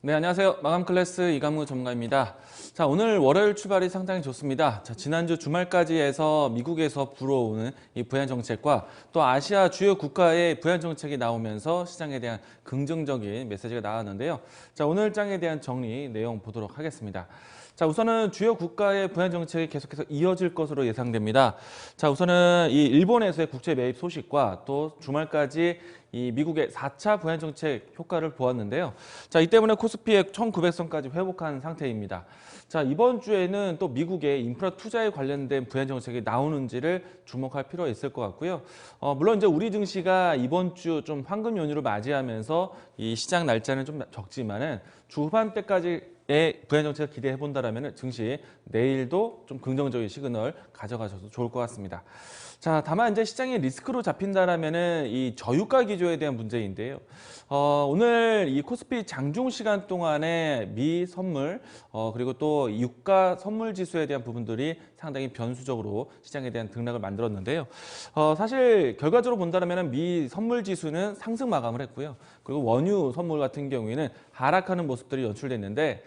네, 안녕하세요. 마감 클래스 이감우 전문가입니다. 자, 오늘 월요일 출발이 상당히 좋습니다. 자, 지난주 주말까지 해서 미국에서 불어오는 이 부양 정책과 또 아시아 주요 국가의 부양 정책이 나오면서 시장에 대한 긍정적인 메시지가 나왔는데요. 자, 오늘 장에 대한 정리 내용 보도록 하겠습니다. 자, 우선은 주요 국가의 부양 정책이 계속해서 이어질 것으로 예상됩니다. 자, 우선은 이 일본에서의 국채 매입 소식과 또 주말까지 이 미국의 4차 부양 정책 효과를 보았는데요. 자, 이 때문에 코스피의 1900선까지 회복한 상태입니다. 자, 이번 주에는 또 미국의 인프라 투자에 관련된 부양 정책이 나오는지를 주목할 필요가 있을 것 같고요. 물론 이제 우리 증시가 이번 주 좀 황금 연휴를 맞이하면서 이 시장 날짜는 좀 적지만은 주 후반때까지 부양 정책을 기대해 본다라면 증시 내일도 좀 긍정적인 시그널 가져가셔도 좋을 것 같습니다. 자, 다만 이제 시장이 리스크로 잡힌다라면은 이 저유가 기조에 대한 문제인데요. 오늘 이 코스피 장중 시간 동안에 미 선물 그리고 또 유가 선물 지수에 대한 부분들이 상당히 변수적으로 시장에 대한 등락을 만들었는데요. 사실 결과적으로 본다라면은 미 선물 지수는 상승 마감을 했고요. 그리고 원유 선물 같은 경우에는 하락하는 모습들이 연출됐는데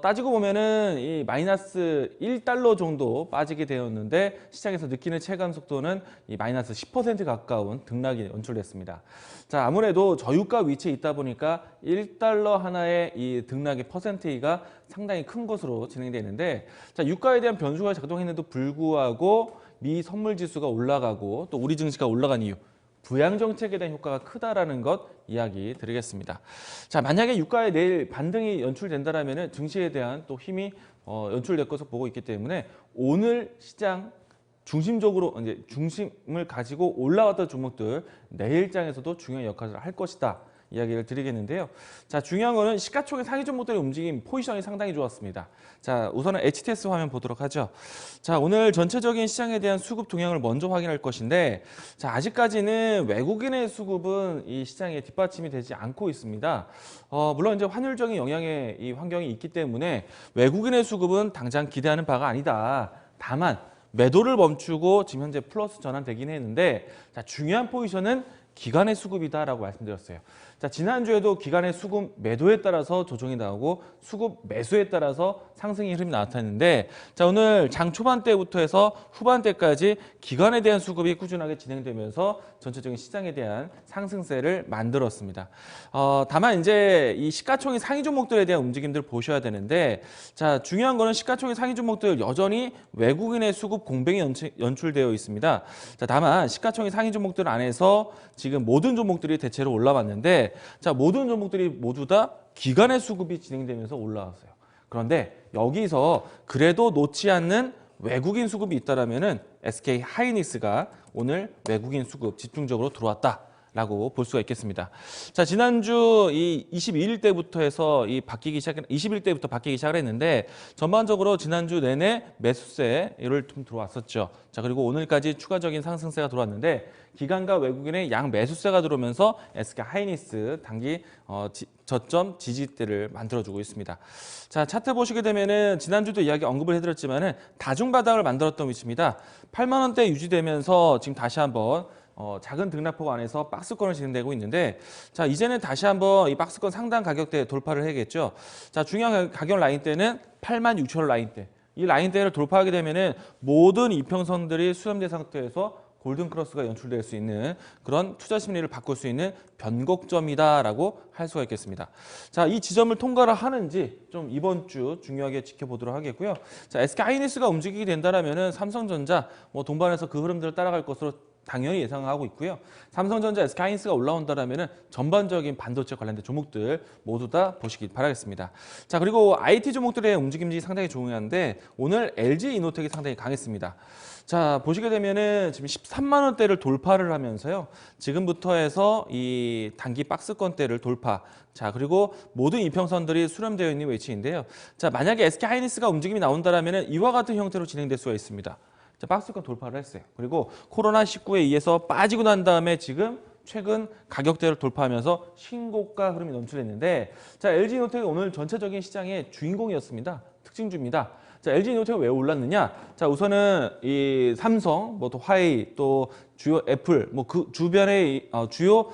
따지고 보면은 이 마이너스 1달러 정도 빠지게 되었는데 시장에서 느끼는 체감 속도는 이 마이너스 10% 가까운 등락이 연출됐습니다. 자, 아무래도 저유가 위치에 있다 보니까 1달러 하나의 이 등락의 퍼센테이가 상당히 큰 것으로 진행되는데, 자, 유가에 대한 변수가 작동했는데도 불구하고 미 선물 지수가 올라가고 또 우리 증시가 올라간 이유, 부양 정책에 대한 효과가 크다라는 것 이야기 드리겠습니다. 자, 만약에 유가에 내일 반등이 연출된다라면 증시에 대한 또 힘이 연출될 것으로 보고 있기 때문에 오늘 시장 중심적으로 이제 중심을 가지고 올라왔던 종목들 내일장에서도 중요한 역할을 할 것이다. 이야기를 드리겠는데요. 자, 중요한 거는 시가총액 상위 종목들의 움직임 포지션이 상당히 좋았습니다. 자, 우선은 HTS 화면 보도록 하죠. 자, 오늘 전체적인 시장에 대한 수급 동향을 먼저 확인할 것인데, 자, 아직까지는 외국인의 수급은 이 시장에 뒷받침이 되지 않고 있습니다. 물론 이제 환율적인 영향의 이 환경이 있기 때문에 외국인의 수급은 당장 기대하는 바가 아니다. 다만 매도를 멈추고 지금 현재 플러스 전환되긴 했는데, 자, 중요한 포지션은 기관의 수급이다라고 말씀드렸어요. 자, 지난주에도 기관의 수급 매도에 따라서 조정이 나오고 수급 매수에 따라서 상승의 흐름이 나타났는데, 자, 오늘 장 초반 때부터 해서 후반 때까지 기관에 대한 수급이 꾸준하게 진행되면서 전체적인 시장에 대한 상승세를 만들었습니다. 다만 이제 이 시가총액 상위 종목들에 대한 움직임들을 보셔야 되는데, 자, 중요한 거는 시가총액 상위 종목들 여전히 외국인의 수급 공백이 연출되어 있습니다. 자, 다만 시가총액 상위 종목들 안에서 지금 모든 종목들이 대체로 올라왔는데, 자, 모든 종목들이 모두 다 기관의 수급이 진행되면서 올라왔어요. 그런데 여기서 그래도 놓지 않는 외국인 수급이 있다라면은 SK 하이닉스가 오늘 외국인 수급 집중적으로 들어왔다라고 볼 수가 있겠습니다. 자, 지난주 이 22일 때부터 해서 21일 때부터 바뀌기 시작을 했는데, 전반적으로 지난주 내내 매수세를 좀 들어왔었죠. 자, 그리고 오늘까지 추가적인 상승세가 들어왔는데, 기관과 외국인의 양 매수세가 들어오면서 SK 하이닉스 단기 저점 지지대를 만들어주고 있습니다. 자, 차트 보시게 되면은 지난주도 이야기 언급을 해드렸지만은 다중 바닥을 만들었던 위치입니다. 8만 원대 유지되면서 지금 다시 한번 작은 등락폭 안에서 박스권을 진행되고 있는데, 자, 이제는 다시 한번 이 박스권 상단 가격대 돌파를 해야겠죠. 자, 중요한 가격 라인대는 86,000원 라인대. 이 라인대를 돌파하게 되면은 모든 이평선들이 수렴된 상태에서 골든 크로스가 연출될 수 있는 그런 투자 심리를 바꿀 수 있는 변곡점이다라고 할 수가 있겠습니다. 자, 이 지점을 통과를 하는지 좀 이번 주 중요하게 지켜보도록 하겠고요. 자, SK 하이닉스가 움직이게 된다라면은 삼성전자 동반해서 그 흐름들을 따라갈 것으로 당연히 예상하고 있고요. 삼성전자, SK하이닉스가 올라온다라면은 전반적인 반도체 관련된 종목들 모두 다 보시기 바라겠습니다. 자, 그리고 IT 종목들의 움직임이 상당히 중요한데 오늘 LG이노텍이 상당히 강했습니다. 자, 보시게 되면은 지금 13만 원대를 돌파를 하면서요. 지금부터 해서 이 단기 박스권대를 돌파. 자, 그리고 모든 이평선들이 수렴되어 있는 위치인데요. 자, 만약에 SK하이닉스가 움직임이 나온다라면은 이와 같은 형태로 진행될 수가 있습니다. 자, 박스권 돌파를 했어요. 그리고 코로나19에 의해서 빠지고 난 다음에 지금 최근 가격대를 돌파하면서 신고가 흐름이 연출했는데, 자, LG이노텍이 오늘 전체적인 시장의 주인공이었습니다. 특징주입니다. 자, LG이노텍이 왜 올랐느냐? 자, 우선은 이 삼성, 또 화웨이, 또 주요 애플, 그 주변의 주요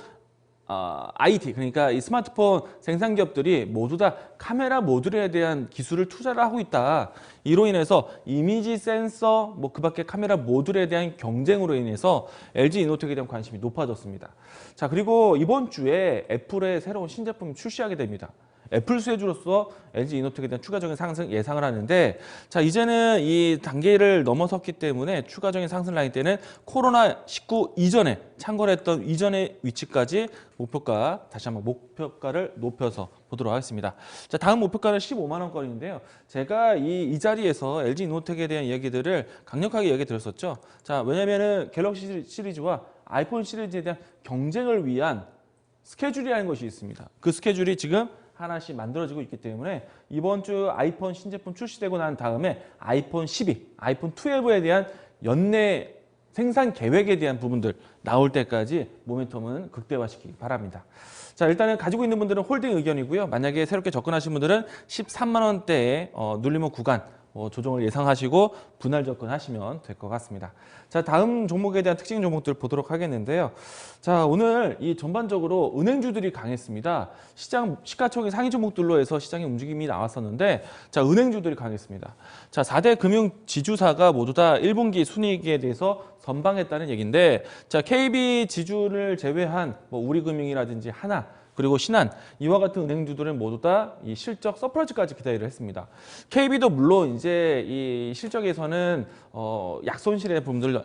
IT, 그러니까 이 스마트폰 생산 기업들이 모두 다 카메라 모듈에 대한 기술을 투자를 하고 있다. 이로 인해서 이미지 센서, 뭐 그 밖에 카메라 모듈에 대한 경쟁으로 인해서 LG 이노텍에 대한 관심이 높아졌습니다. 자, 그리고 이번 주에 애플의 새로운 신제품이 출시하게 됩니다. 애플 수혜주로서 LG 이노텍에 대한 추가적인 상승 예상을 하는데, 자, 이제는 이 단계를 넘어섰기 때문에 추가적인 상승 라인 때는 코로나19 이전에 창궐했던 이전의 위치까지 목표가, 다시 한번 목표가를 높여서 보도록 하겠습니다. 자, 다음 목표가는 15만 원권인데요. 제가 이 자리에서 LG 이노텍에 대한 이야기들을 강력하게 이야기 드렸었죠. 자, 왜냐면은 갤럭시 시리즈와 아이폰 시리즈에 대한 경쟁을 위한 스케줄이라는 것이 있습니다. 그 스케줄이 지금 하나씩 만들어지고 있기 때문에 이번 주 아이폰 신제품 출시되고 난 다음에 아이폰 12, 아이폰 12에 대한 연내 생산 계획에 대한 부분들 나올 때까지 모멘텀은 극대화시키기 바랍니다. 자, 일단은 가지고 있는 분들은 홀딩 의견이고요. 만약에 새롭게 접근하신 분들은 13만 원대의 눌림목 구간 조정을 예상하시고 분할 접근하시면 될 것 같습니다. 자, 다음 종목에 대한 특징 종목들 보도록 하겠는데요. 자, 오늘 이 전반적으로 은행주들이 강했습니다. 시장 시가총액 상위 종목들로 해서 시장의 움직임이 나왔었는데, 자, 은행주들이 강했습니다. 자, 4대 금융 지주사가 모두 다 1분기 순이익에 대해서 선방했다는 얘기인데, 자, KB 지주를 제외한 뭐 우리금융이라든지 하나, 그리고 신한, 이와 같은 은행주들은 모두 다 이 실적 서프라이즈까지 기대를 했습니다. KB도 물론 이제 이 실적에서는 약손실의 부분들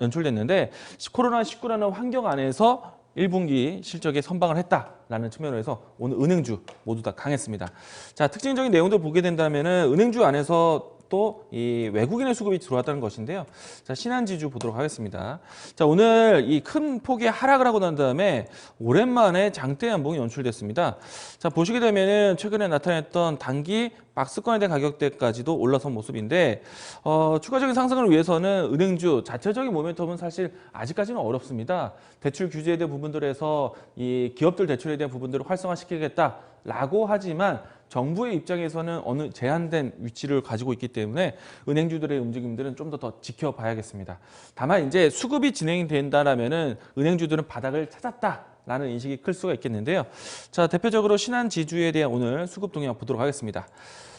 연출됐는데, 코로나19라는 환경 안에서 1분기 실적에 선방을 했다라는 측면으로 해서 오늘 은행주 모두 다 강했습니다. 자, 특징적인 내용들 보게 된다면은 은행주 안에서 또 이 외국인의 수급이 들어왔다는 것인데요. 자, 신한지주 보도록 하겠습니다. 자, 오늘 이 큰 폭의 하락을 하고 난 다음에 오랜만에 장대 양봉이 연출됐습니다. 자, 보시게 되면은 최근에 나타났던 단기 박스권에 대한 가격대까지도 올라선 모습인데, 추가적인 상승을 위해서는 은행주 자체적인 모멘텀은 사실 아직까지는 어렵습니다. 대출 규제에 대한 부분들에서 이 기업들 대출에 대한 부분들을 활성화시키겠다라고 하지만 정부의 입장에서는 어느 제한된 위치를 가지고 있기 때문에 은행주들의 움직임들은 좀 더 지켜봐야겠습니다. 다만 이제 수급이 진행이 된다라면은 은행주들은 바닥을 찾았다라는 인식이 클 수가 있겠는데요. 자, 대표적으로 신한지주에 대한 오늘 수급 동향 보도록 하겠습니다.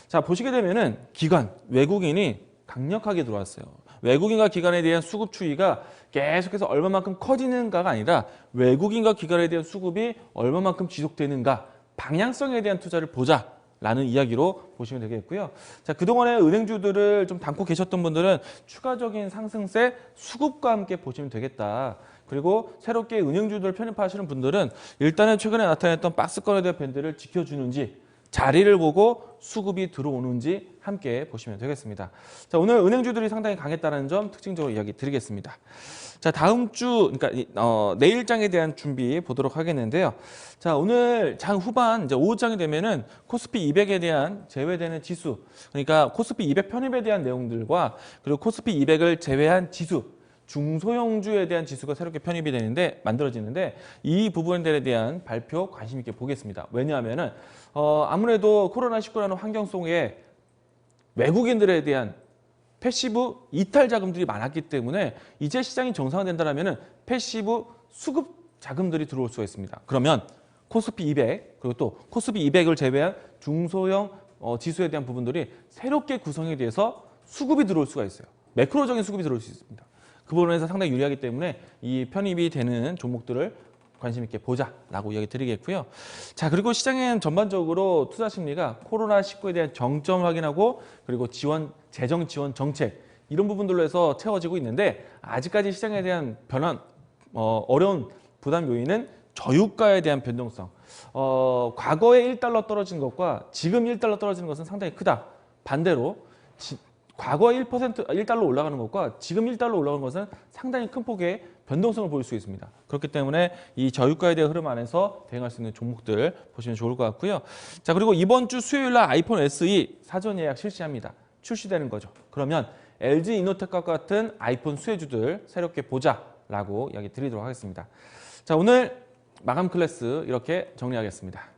자, 보시게 되면은 기관, 외국인이 강력하게 들어왔어요. 외국인과 기관에 대한 수급 추이가 계속해서 얼마만큼 커지는가가 아니라 외국인과 기관에 대한 수급이 얼마만큼 지속되는가, 방향성에 대한 투자를 보자 라는 이야기로 보시면 되겠고요. 자, 그동안에 은행주들을 좀 담고 계셨던 분들은 추가적인 상승세 수급과 함께 보시면 되겠다. 그리고 새롭게 은행주들 편입하시는 분들은 일단은 최근에 나타났던 박스권에 대한 밴드를 지켜주는지, 자리를 보고 수급이 들어오는지 함께 보시면 되겠습니다. 자, 오늘 은행주들이 상당히 강했다는 점 특징적으로 이야기 드리겠습니다. 자, 다음 주, 그러니까 내일장에 대한 준비 보도록 하겠는데요. 자, 오늘 장 후반 이제 오후장이 되면은 코스피 200에 대한 제외되는 지수, 그러니까 코스피 200 편입에 대한 내용들과 그리고 코스피 200을 제외한 지수, 중소형주에 대한 지수가 새롭게 편입이 되는데 만들어지는데, 이 부분들에 대한 발표 관심 있게 보겠습니다. 왜냐하면은 아무래도 코로나19라는 환경 속에 외국인들에 대한 패시브 이탈 자금들이 많았기 때문에 이제 시장이 정상화된다면 패시브 수급 자금들이 들어올 수가 있습니다. 그러면 코스피 200 그리고 또 코스피 200을 제외한 중소형 지수에 대한 부분들이 새롭게 구성이 돼서 수급이 들어올 수가 있어요. 매크로적인 수급이 들어올 수 있습니다. 그 부분에서 상당히 유리하기 때문에 이 편입이 되는 종목들을 관심 있게 보자라고 이야기 드리겠고요. 자, 그리고 시장은 전반적으로 투자 심리가 코로나19에 대한 정점 확인하고 그리고 지원, 재정 지원 정책 이런 부분들로 해서 채워지고 있는데, 아직까지 시장에 대한 변화, 어려운 부담 요인은 저유가에 대한 변동성. 과거에 1달러 떨어진 것과 지금 1달러 떨어지는 것은 상당히 크다. 반대로 과거 1달러 올라가는 것과 지금 1달러 올라가는 것은 상당히 큰 폭의 변동성을 보일 수 있습니다. 그렇기 때문에 이 저유가에 대한 흐름 안에서 대응할 수 있는 종목들 보시면 좋을 것 같고요. 자, 그리고 이번 주 수요일 날 아이폰 SE 사전 예약 실시합니다. 출시되는 거죠. 그러면 LG 이노텍과 같은 아이폰 수혜주들 새롭게 보자라고 이야기 드리도록 하겠습니다. 자, 오늘 마감 클래스 이렇게 정리하겠습니다.